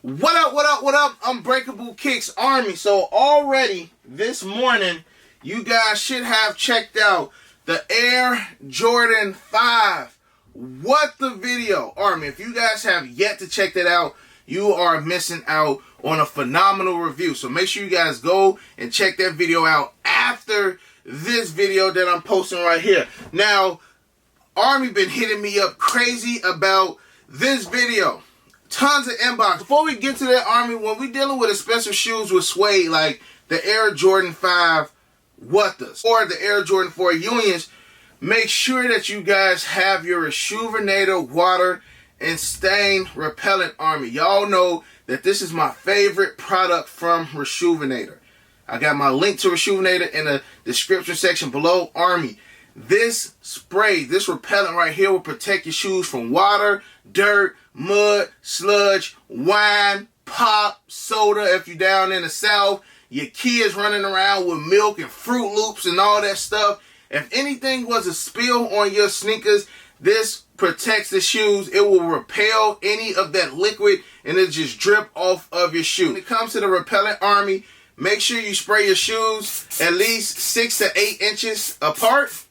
What up, what up, what up, Unbreakable Kicks Army. So already this morning, you guys should have checked out the Air Jordan 5. What the video, Army. If you guys have yet to check that out, you are missing out on a phenomenal review. So make sure you guys go and check that video out after this video that I'm posting right here. Now, Army been hitting me up crazy about this video. Tons of inbox. Before we get to that, Army, when we dealing with expensive shoes with suede like the Air Jordan 5 Wuthas or the Air Jordan 4 Unions, make sure that you guys have your Reshoevn8r water and stain repellent, Army. Y'all know that this is my favorite product from Reshoevn8r. I got my link to Reshoevn8r in the description section below, Army. This spray, this repellent right here will protect your shoes from water, dirt, mud, sludge, wine, pop, soda if you're down in the south. Your kids running around with milk and Fruit Loops and all that stuff. If anything was a spill on your sneakers, this protects the shoes. It will repel any of that liquid and it just drip off of your shoe. When it comes to the repellent, Army, make sure you spray your shoes at least 6 to 8 inches apart.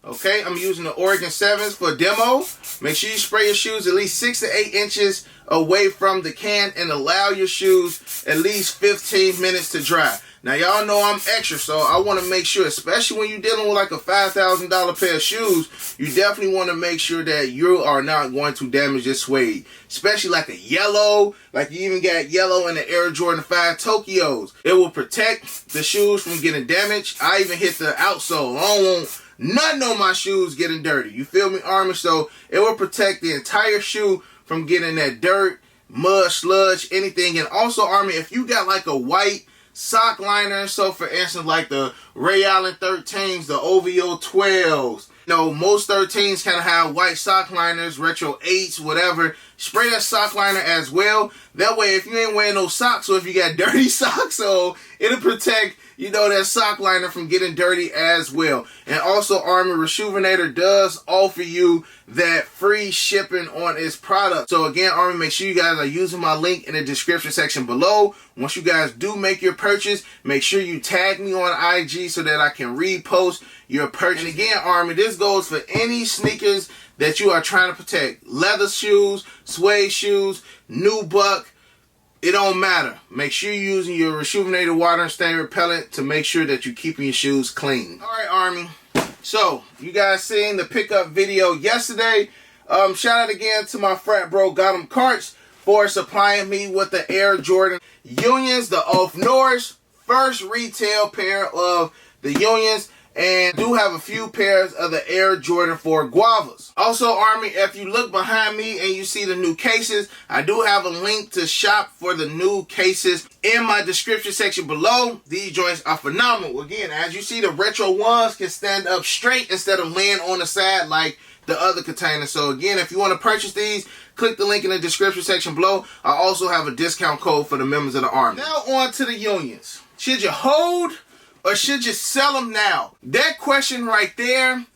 Okay, I'm using the Oregon 7s for demo. Make sure you spray your shoes at least 6 to 8 inches away from the can and allow your shoes at least 15 minutes to dry. Now, y'all know I'm extra, so I want to make sure, especially when you're dealing with like a $5,000 pair of shoes, you definitely want to make sure that you are not going to damage this suede. Especially like a yellow, like you even got yellow in the Air Jordan 5 Tokyos. It will protect the shoes from getting damaged. I even hit the outsole. I don't want nothing on my shoes getting dirty. You feel me, Army? So it will protect the entire shoe from getting that dirt, mud, sludge, anything. And also, Army, if you got like a white sock liner, so for instance, like the Ray Allen 13s, the OVO 12s, you know, most 13s kind of have white sock liners, retro 8s, whatever. Spray that sock liner as well. That way, if you ain't wearing no socks, or if you got dirty socks, so it'll protect, you know, that sock liner from getting dirty as well. And also, Army, Reshoevn8r does offer you that free shipping on its product. So again, Army, make sure you guys are using my link in the description section below. Once you guys do make your purchase, make sure you tag me on IG so that I can repost your purchase. And again, Army, this goes for any sneakers that you are trying to protect. Leather shoes, suede shoes, nubuck, it don't matter. Make sure you're using your Reshoevn8r water and stain repellent to make sure that you're keeping your shoes clean. All right, Army. So, you guys seen the pickup video yesterday. Shout out again to my frat bro, Got 'em Carts, for supplying me with the Air Jordan Unions, the Off Norris, first retail pair of the Unions. And do have a few pairs of the Air Jordan 4 Guavas. Also, Army, if you look behind me and you see the new cases, I do have a link to shop for the new cases in my description section below. These joints are phenomenal. Again, as you see, the retro ones can stand up straight instead of laying on the side like the other containers. So again, if you want to purchase these, click the link in the description section below. I also have a discount code for the members of the Army. Now on to the Unions. Should you hold or should you sell them now? That question right there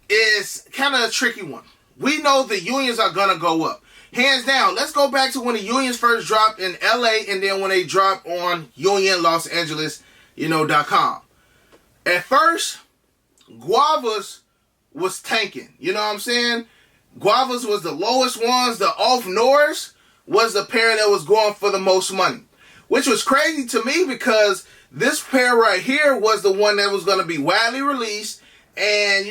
is kind of a tricky one. We know the Unions are going to go up. Hands down. Let's go back to when the Unions first dropped in LA and then when they dropped on Union Los Angeles, .com. At first, Guavas was tanking. You know what I'm saying? Guavas was the lowest ones. The Off Norris was the pair that was going for the most money. Which was crazy to me because this pair right here was the one that was going to be widely released. And,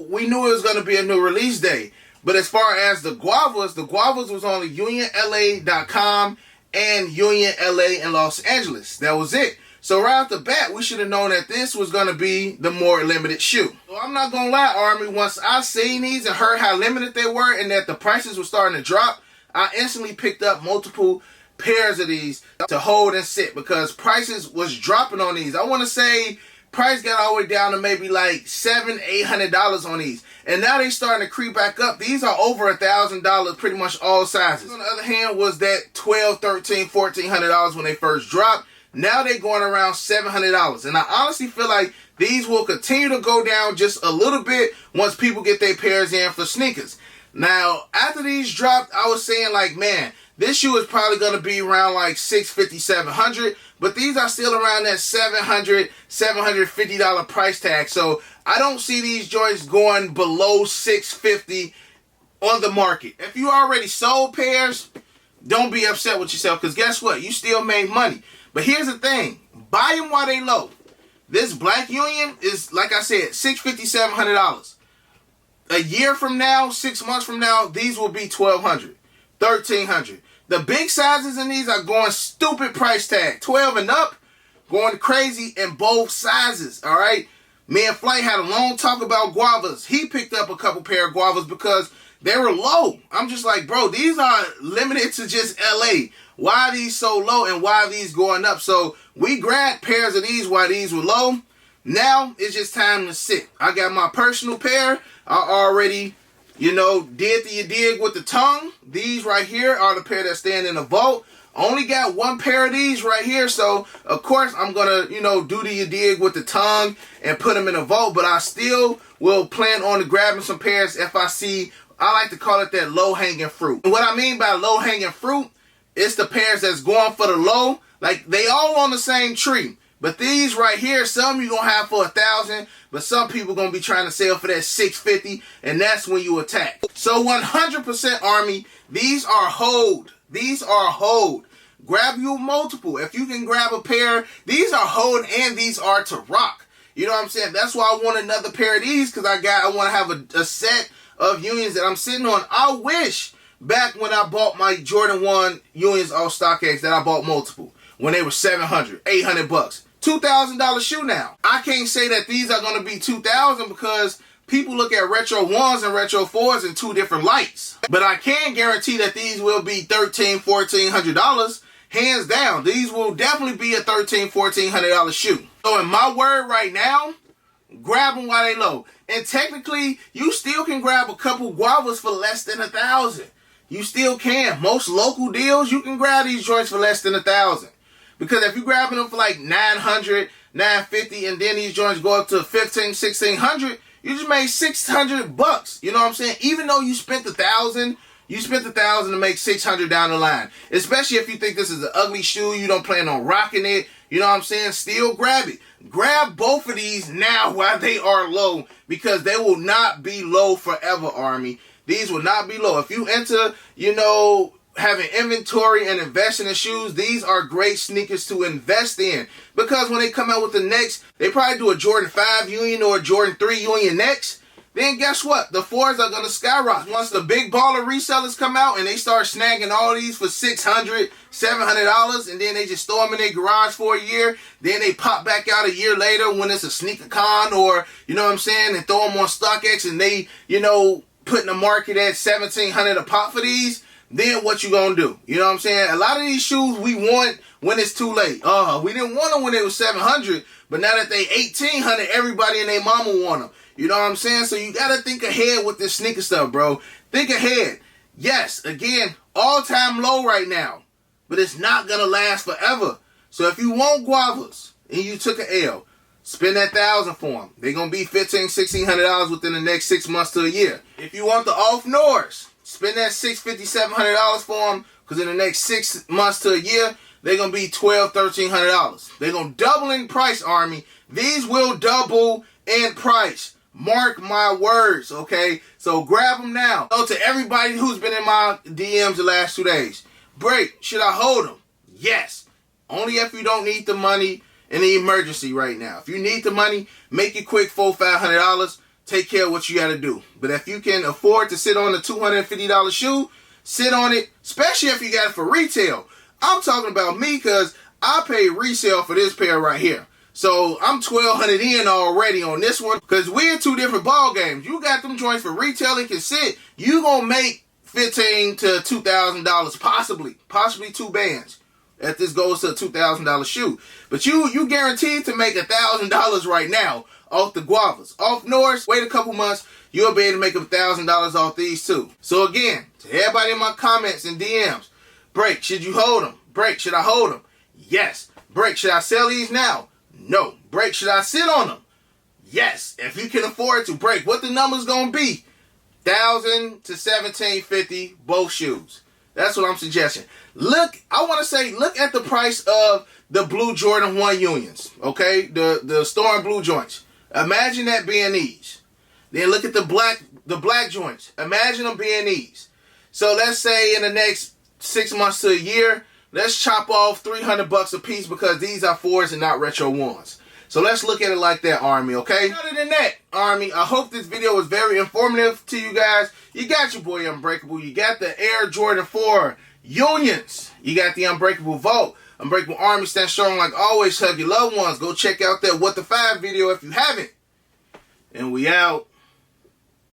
we knew it was going to be a new release day. But as far as the Guavas was only UnionLA.com and Union LA in Los Angeles. That was it. So right off the bat, we should have known that this was going to be the more limited shoe. So I'm not going to lie, Army. Once I seen these and heard how limited they were and that the prices were starting to drop, I instantly picked up multiple pairs of these to hold and sit because prices was dropping on these. I want to say price got all the way down to maybe like $700-800 on these, and now they starting to creep back up. These are over $1,000, pretty much all sizes. On the other hand, was that $1,200, $1,300, $1,400 when they first dropped. Now they're going around $700, and I honestly feel like these will continue to go down just a little bit once people get their pairs in for sneakers. Now, after these dropped, I was saying like, man, This shoe is probably going to be around like $650, $700, but these are still around that $700, $750 price tag. So I don't see these joints going below $650 on the market. If you already sold pairs, don't be upset with yourself, because guess what? You still made money. But here's the thing. Buy them while they low. This Black Union is, like I said, $650, $700. A year from now, 6 months from now, these will be $1,200, $1,300. The big sizes in these are going stupid price tag. 12 and up, going crazy in both sizes, all right? Me and Flight had a long talk about guavas. He picked up a couple pair of guavas because they were low. I'm just like, bro, these are limited to just LA. Why are these so low and why are these going up? So we grabbed pairs of these while these were low. Now it's just time to sit. I got my personal pair. I already, did the dig with the tongue. These right here are the pair that stand in the vault. Only got one pair of these right here. So, of course, I'm going to, do the dig with the tongue and put them in a vault. But I still will plan on grabbing some pairs if I see, I like to call it that low-hanging fruit. And what I mean by low-hanging fruit, it's the pairs that's going for the low. Like, they all on the same tree. But these right here, some you're going to have for $1,000, but some people going to be trying to sell for that $650, and that's when you attack. So 100% Army, these are hold. These are hold. Grab you multiple. If you can grab a pair, these are hold and these are to rock. You know what I'm saying? That's why I want another pair of these, because I want to have a set of Unions that I'm sitting on. I wish back when I bought my Jordan 1 Unions off StockX that I bought multiple when they were $700, $800. $2,000 shoe now. I can't say that these are going to be $2,000 because people look at Retro 1s and Retro 4s in two different lights. But I can guarantee that these will be $1,300, $1,400. Hands down, these will definitely be a $1,300, $1,400 shoe. So in my word right now, grab them while they low. And technically, you still can grab a couple guavas for less than $1,000. You still can. Most local deals, you can grab these joints for less than $1,000. Because if you're grabbing them for like $900, $950, and then these joints go up to $1,500, $1,600, you just made $600. You know what I'm saying? Even though you spent $1,000, you spent $1,000 to make $600 down the line. Especially if you think this is an ugly shoe, you don't plan on rocking it. You know what I'm saying? Still grab it. Grab both of these now while they are low, because they will not be low forever, Army. These will not be low. If you enter, having inventory and investing in shoes, these are great sneakers to invest in. Because when they come out with the next, they probably do a Jordan 5 Union or a Jordan 3 Union next. Then guess what? The 4s are going to skyrocket. Once the big baller resellers come out and they start snagging all these for $600, $700, and then they just store them in their garage for a year, then they pop back out a year later when it's a sneaker con or, you know what I'm saying, and throw them on StockX and they, putting the market at $1,700 a pop for these. Then what you gonna do? You know what I'm saying? A lot of these shoes we want when it's too late. We didn't want them when they were $700, but now that they $1,800, everybody and their mama want them. You know what I'm saying? So you gotta think ahead with this sneaker stuff, bro. Think ahead. Yes, again, all-time low right now, but it's not gonna last forever. So if you want guavas and you took an L, spend that $1,000 for them. They're gonna be $1,500, $1,600 within the next 6 months to a year. If you want the off Norse, spend that $650, $700 for them, because in the next 6 months to a year, they're going to be $1,200, $1,300. They're going to double in price, Army. These will double in price. Mark my words, okay? So grab them now. So to everybody who's been in my DMs the last 2 days, Break, should I hold them? Yes. Only if you don't need the money in the emergency right now. If you need the money, make it quick, $400, $500. Take care of what you got to do. But if you can afford to sit on a $250 shoe, sit on it, especially if you got it for retail. I'm talking about me because I paid resale for this pair right here. So I'm $1,200 in already on this one because we're two different ball games. You got them joints for retail and can sit. You going to make $1,500 to $2,000 possibly 2 bands if this goes to a $2,000 shoe. But you guaranteed to make $1,000 right now off the guavas. Off Norse, wait a couple months, you'll be able to make $1,000 off these too. So again, to everybody in my comments and DMs, Break, should you hold them? Break, should I hold them? Yes. Break, should I sell these now? No. Break, should I sit on them? Yes. If you can afford to. Break, what the number's gonna be? $1,000 to $1,750, both shoes. That's what I'm suggesting. Look, I want to say, look at the price of the blue Jordan 1 Unions, okay? The Storm Blue joints. Imagine that being these. Then look at the black joints. Imagine them being these. So let's say in the next 6 months to a year, let's chop off $300 a piece because these are 4s and not retro 1s. So let's look at it like that, Army, okay? Other than that, Army, I hope this video was very informative to you guys. You got your boy Unbreakable. You got the Air Jordan 4 Unions. You got the Unbreakable Vote. Unbreakable Army, stand strong like always. Hug your loved ones. Go check out that What the 5 video if you haven't. And we out.